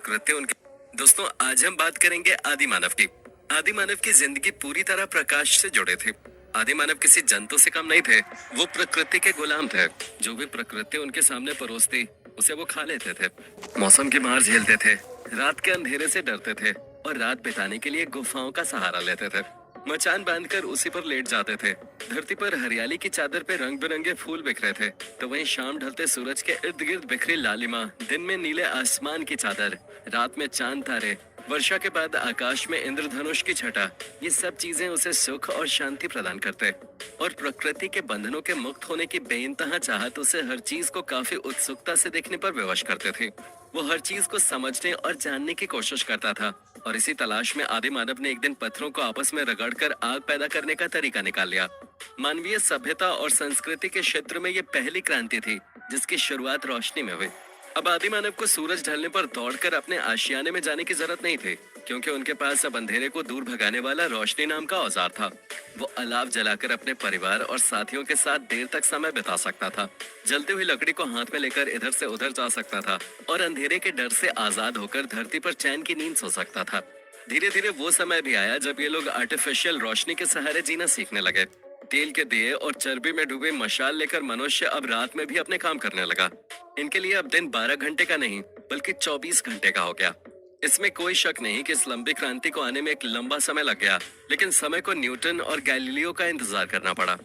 प्रकृति उनके। दोस्तों, आज हम बात करेंगे आदि मानव की। आदि मानव की जिंदगी पूरी तरह प्रकाश से जुड़े थे। आदि मानव किसी जंतु से कम नहीं थे। वो प्रकृति के गुलाम थे। जो भी प्रकृति उनके सामने परोसती उसे वो खा लेते थे। मौसम की मार झेलते थे, रात के अंधेरे से डरते थे और रात बिताने के लिए गुफाओं का सहारा लेते थे। मचान बांधकर उसी पर लेट जाते थे। धरती पर हरियाली की चादर पे रंग बिरंगे फूल बिखरे थे, तो वहीं शाम ढलते सूरज के इर्द गिर्द बिखरी लालिमा, दिन में नीले आसमान की चादर, रात में चांद तारे, वर्षा के बाद आकाश में इंद्रधनुष की छटा, ये सब चीजें उसे सुख और शांति प्रदान करते। और प्रकृति के बंधनों के मुक्त होने की बेइंतहा चाहत उसे हर चीज को काफी उत्सुकता से देखने पर विवश करते थे। वो हर चीज को समझने और जानने की कोशिश करता था, और इसी तलाश में आदि मानव ने एक दिन पत्थरों को आपस में रगड़कर आग पैदा करने का तरीका निकाल लिया। मानवीय सभ्यता और संस्कृति के क्षेत्र में ये पहली क्रांति थी जिसकी शुरुआत रोशनी में हुई। अब आदि मानव को सूरज ढलने पर दौड़कर अपने आशियाने में जाने की जरूरत नहीं थी, क्योंकि उनके पास अब अंधेरे को दूर भगाने वाला रोशनी नाम का औजार था। वो अलाव जलाकर अपने परिवार और साथियों के साथ देर तक समय बिता सकता था, जलती हुई लकड़ी को हाथ में लेकर इधर से उधर जा सकता था और अंधेरे के डर से आजाद होकर धरती पर चैन की नींद सो सकता था। धीरे धीरे वो समय भी आया जब ये लोग आर्टिफिशियल रोशनी के सहारे जीना सीखने लगे। तेल के दिए और चर्बी में डूबे मशाल लेकर मनुष्य अब रात में भी अपने काम करने लगा। इनके लिए अब दिन 12 घंटे का नहीं बल्कि 24 घंटे का हो गया। इसमें कोई शक नहीं कि इस लंबी क्रांति को आने में एक लंबा समय लग गया, लेकिन समय को न्यूटन और गैलीलियो का इंतजार करना पड़ा।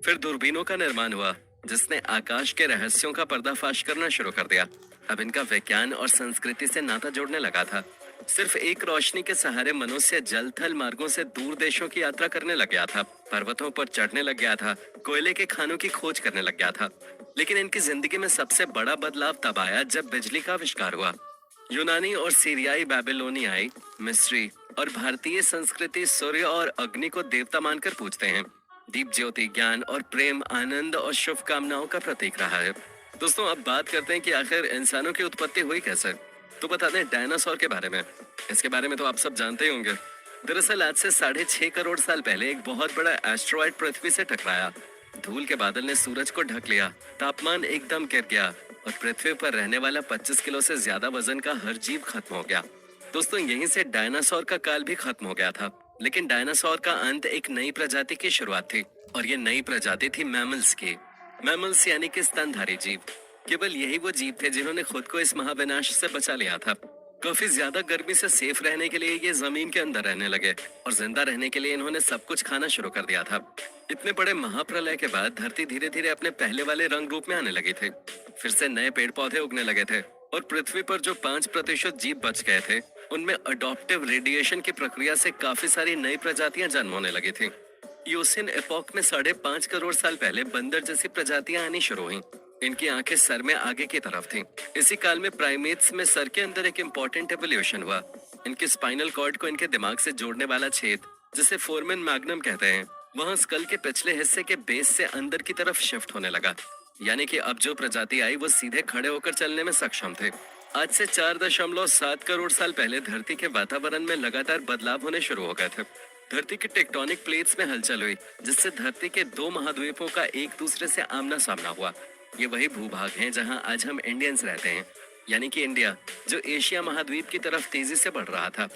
फिर दूरबीनों का निर्माण हुआ, जिसने आकाश के रहस्यों का पर्दाफाश करना शुरू कर दिया। अब इनका विज्ञान और संस्कृति से नाता जोड़ने लगा था। सिर्फ एक रोशनी के सहारे मनुष्य जल थल मार्गों से दूर देशों की यात्रा करने लग गया था, पर्वतों पर चढ़ने लग गया था, कोयले के खानों की खोज करने लग गया था। लेकिन इनकी जिंदगी में सबसे बड़ा बदलाव तब आया जब बिजली का आविष्कार हुआ। यूनानी और सीरियाई, बैबिलोनियाई, मिस्री और भारतीय संस्कृति सूर्य और अग्नि को देवता मानकर पूजते हैं। दीप ज्योति ज्ञान और प्रेम, आनंद और शुभकामनाओं का प्रतीक रहा है। दोस्तों, अब बात करते हैं कि आखिर इंसानों की उत्पत्ति हुई कैसे। तो बता दें डायनासोर के बारे में। इसके बारे में तो आप सब जानते ही होंगे। दरअसल आज से 6.5 करोड़ साल पहले एक बहुत बड़ा एस्ट्रॉयड पृथ्वी से टकराया। धूल के बादल ने सूरज को ढक लिया, तापमान एकदम गिर गया और पृथ्वी पर रहने वाला 25 किलो से ज्यादा वजन का हर जीव खत्म हो गया। दोस्तों, यहीं से डायनासोर का काल भी खत्म हो गया था। लेकिन डायनासोर का अंत एक नई प्रजाति की शुरुआत थी, और ये नई प्रजाति थी मैमल्स की। मैमल्स यानी कि स्तनधारी जीव। केवल यही वो जीव थे जिन्होंने खुद को इस महाविनाश से बचा लिया था। काफी ज्यादा गर्मी से सेफ रहने के लिए ये जमीन के अंदर रहने लगे, और जिंदा रहने के लिए इन्होंने सब कुछ खाना शुरू कर दिया था। इतने बड़े महाप्रलय के बाद धरती धीरे धीरे अपने पहले वाले रंग रूप में आने लगी थी। फिर से नए पेड़ पौधे उगने लगे थे, और पृथ्वी पर जो 5% जीव बच गए थे, उनमें अडॉप्टिव रेडिएशन की प्रक्रिया से काफी सारी नई प्रजातियां जन्म होने लगी थी। ईओसिन एपॉक में 5.5 करोड़ साल पहले बंदर जैसी प्रजातियां आनी शुरू हुई। इनकी आंखें सर में आगे की तरफ थीं। इसी काल में प्राइमेट्स में सर के अंदर एक इम्पोर्टेंट एवोल्यूशन हुआ। इनके स्पाइनल कॉर्ड को इनके दिमाग से जोड़ने वाला छेद, जिसे फोरमेन मैग्नम कहते हैं, वहां स्कल के पिछले हिस्से के बेस से अंदर की तरफ शिफ्ट होने लगा। यानी कि अब जो प्रजाति आई वो सीधे खड़े होकर चलने में सक्षम थे। आज से 4.7 करोड़ साल पहले धरती के वातावरण में लगातार बदलाव होने शुरू हो गए थे। धरती की टेक्टोनिक प्लेट्स में हलचल हुई, जिससे धरती के 2 महाद्वीपों का एक दूसरे से आमना सामना हुआ। ये वही भूभाग हैं जहां आज हम इंडियंस रहते हैं, यानी कि इंडिया, जो एशिया महाद्वीप की तरफ तेजी से बढ़ रहा था।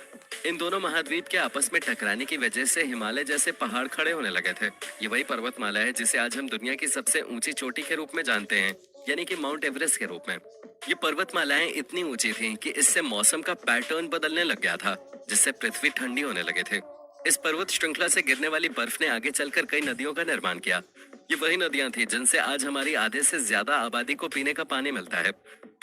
इन दोनों महाद्वीप के आपस में टकराने की वजह से हिमालय जैसे पहाड़ खड़े होने लगे थे। ये वही पर्वतमाला है जिसे आज हम दुनिया की सबसे ऊंची चोटी के रूप में जानते हैं, यानी कि माउंट एवरेस्ट के रूप में। ये पर्वतमालाएं इतनी ऊंची थीं कि इससे मौसम का पैटर्न बदलने लग गया था, जिससे पृथ्वी ठंडी होने लगे थे। इस पर्वत श्रृंखला से गिरने वाली बर्फ ने आगे चलकर कई नदियों का निर्माण किया। ये वही नदियां थी जिनसे आज हमारी आधे से ज्यादा आबादी को पीने का पानी मिलता है।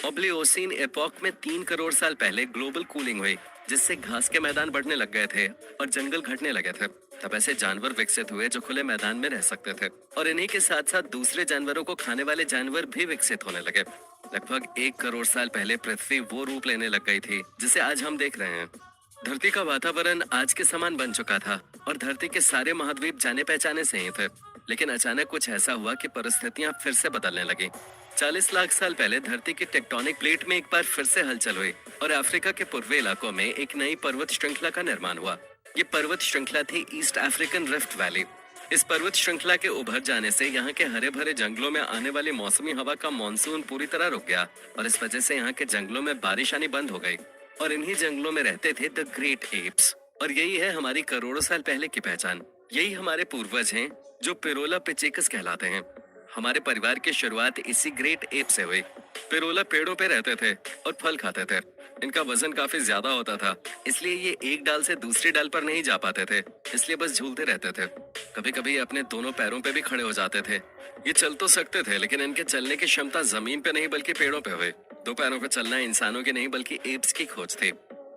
ओब्लियोसिन एपॉक में 3 करोड़ साल पहले ग्लोबल कूलिंग हुई, जिससे घास के मैदान बढ़ने लग गए थे और जंगल घटने लगे थे। तब ऐसे जानवर विकसित हुए जो खुले मैदान में रह सकते थे, और इन्हीं के साथ साथ दूसरे जानवरों को खाने वाले जानवर भी विकसित होने लगे। लगभग 1 करोड़ साल पहले पृथ्वी वो रूप लेने लग गई थी जिसे आज हम देख रहे हैं। धरती का वातावरण आज के समान बन चुका था, और धरती के सारे महाद्वीप जाने पहचाने से ही थे। लेकिन अचानक कुछ ऐसा हुआ कि परिस्थितियां फिर से बदलने लगी। 40 लाख साल पहले धरती की टेक्टोनिक प्लेट में एक बार फिर से हलचल हुई, और अफ्रीका के पूर्वी इलाकों में एक नई पर्वत श्रृंखला का निर्माण हुआ। ये पर्वत श्रृंखला थी ईस्ट अफ्रीकन रिफ्ट वैली। इस पर्वत श्रृंखला के उभर जाने से यहाँ के हरे भरे जंगलों में आने वाली मौसमी हवा का मानसून पूरी तरह रुक गया, और इस वजह से यहाँ के जंगलों में बारिश आनी बंद हो गई। और इन्हीं जंगलों में रहते थे द ग्रेट एप्स। और यही है हमारी करोड़ों साल पहले की पहचान। यही हमारे पूर्वज हैं जो पिरोला पिचेकस कहलाते हैं। हमारे परिवार की शुरुआत इसी ग्रेट एप से हुई। पिरोला पेड़ों पे रहते थे और फल खाते थे। इनका वजन काफी ज्यादा होता था, इसलिए ये एक डाल से दूसरी डाल पर नहीं जा पाते थे, इसलिए बस झूलते रहते थे। कभी कभी अपने दोनों पैरों पे भी खड़े हो जाते थे। ये चल तो सकते थे, लेकिन इनके चलने की क्षमता जमीन पे नहीं बल्कि पेड़ों पे हुई। दो पैरों पे चलना इंसानों की नहीं बल्कि एप्स की खोज थी।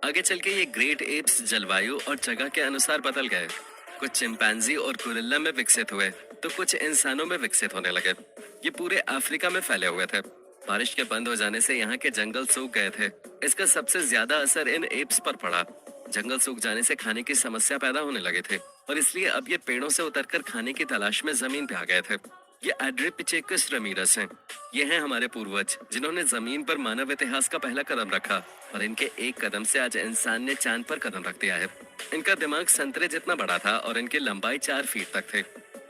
आगे चल के ये ग्रेट एप्स जलवायु और जगह के अनुसार बदल गए। कुछ चिंपैंजी और गोरिल्ला में विकसित हुए तो कुछ इंसानों में विकसित होने लगे। ये पूरे अफ्रीका में फैले हुए थे। बारिश के बंद हो जाने से यहाँ के जंगल सूख गए थे। इसका सबसे ज्यादा असर इन एप्स पर पड़ा। जंगल सूख जाने से खाने की समस्या पैदा होने लगे थे और इसलिए अब ये पेड़ों से उतरकर खाने की तलाश में जमीन पे आ गए थे। ये एड्रिपिचेकस रमीरस हैं। ये हैं हमारे पूर्वज जिन्होंने जमीन पर मानव इतिहास का पहला कदम रखा और इनके एक कदम से आज इंसान ने चांद पर कदम रख दिया है। इनका दिमाग संतरे जितना बड़ा था और इनकी लंबाई 4 फीट तक थे।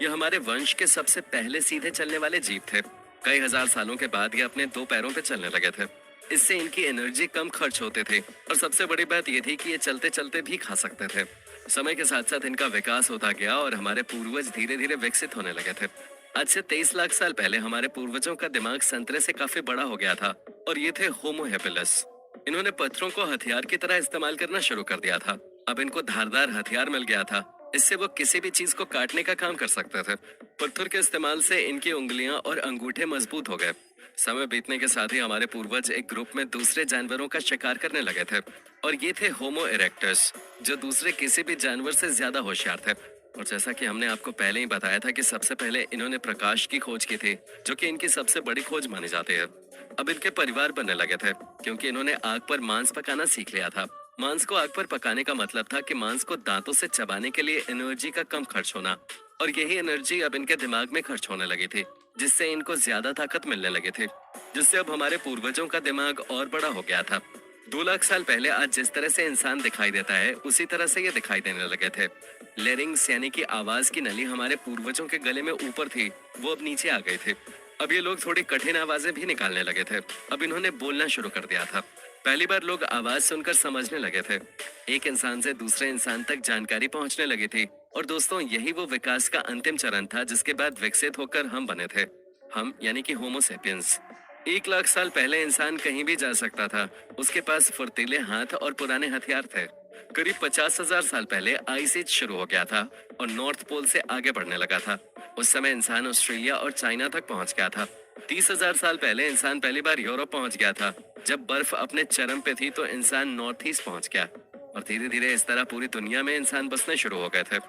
ये हमारे वंश के सबसे पहले सीधे चलने वाले जीव थे। कई हजार सालों के बाद ये अपने 2 पैरों पे चलने लगे थे। इससे इनकी एनर्जी कम खर्च होते थे और सबसे बड़ी बात ये थी कि ये चलते चलते भी खा सकते थे। समय के साथ साथ इनका विकास होता गया और हमारे पूर्वज धीरे धीरे विकसित होने लगे थे। आज से 23 लाख साल पहले हमारे पूर्वजों का दिमाग संतरे से काफी बड़ा हो गया था और ये थे होमो हेबिलस। इन्होंने पत्थरों को हथियार की तरह इस्तेमाल करना शुरू कर दिया था। अब इनको धारदार हथियार मिल गया था। इससे वो किसी भी चीज को काटने का काम कर सकते थे। पत्थर के इस्तेमाल से इनकी उंगलियां और अंगूठे मजबूत हो गए। समय बीतने के साथ ही हमारे पूर्वज एक ग्रुप में दूसरे जानवरों का शिकार करने लगे थे और ये थे होमो इरेक्टस, जो दूसरे किसी भी जानवर से ज्यादा होशियार थे। और जैसा कि हमने आपको पहले ही बताया था कि सबसे पहले इन्होंने प्रकाश की खोज की थी, जो कि इनकी सबसे बड़ी खोज मानी जाती है। अब इनके परिवार बनने लगे थे क्योंकि इन्होंने आग पर मांस पकाना सीख लिया था। मांस को आग पर पकाने का मतलब था कि मांस को दांतों से चबाने के लिए एनर्जी का कम खर्च होना, और यही एनर्जी अब इनके दिमाग में खर्च होने लगी थी, जिससे इनको ज्यादा ताकत मिलने लगी थी, जिससे अब हमारे पूर्वजों का दिमाग और बड़ा हो गया था। 2 लाख साल पहले आज जिस तरह से इंसान दिखाई देता है उसी तरह से ये दिखाई देने लगे थे। लेरिंग्स यानी कि आवाज की नली हमारे पूर्वजों के गले में ऊपर थी, वो अब नीचे आ गई थी। अब ये लोग थोड़ी कठिन आवाजें भी निकालने लगे थे। अब इन्होंने बोलना शुरू कर दिया था। पहली बार लोग आवाज सुनकर समझने लगे थे। एक इंसान से दूसरे इंसान तक जानकारी पहुंचने लगी थी। और दोस्तों, यही वो विकास का अंतिम चरण था जिसके बाद विकसित होकर हम बने थे। हम यानी कि होमो सेपियंस। 1 लाख साल पहले इंसान कहीं भी जा सकता था। उसके पास फुर्तीले हाथ और पुराने हथियार थे। करीब 50,000 साल पहले आइस एज शुरू हो गया था और नॉर्थ पोल से आगे बढ़ने लगा था। उस समय इंसान ऑस्ट्रेलिया और चाइना तक पहुंच गया था। 30,000 साल पहले इंसान पहली बार यूरोप पहुंच गया था। जब बर्फ अपने चरम पे थी तो इंसान नॉर्थ ईस्ट पहुंच गया और धीरे धीरे इस तरह पूरी दुनिया में इंसान बसने शुरू हो गए थे।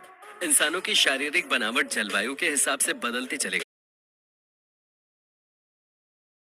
इंसानों की शारीरिक बनावट जलवायु के हिसाब से बदलती चली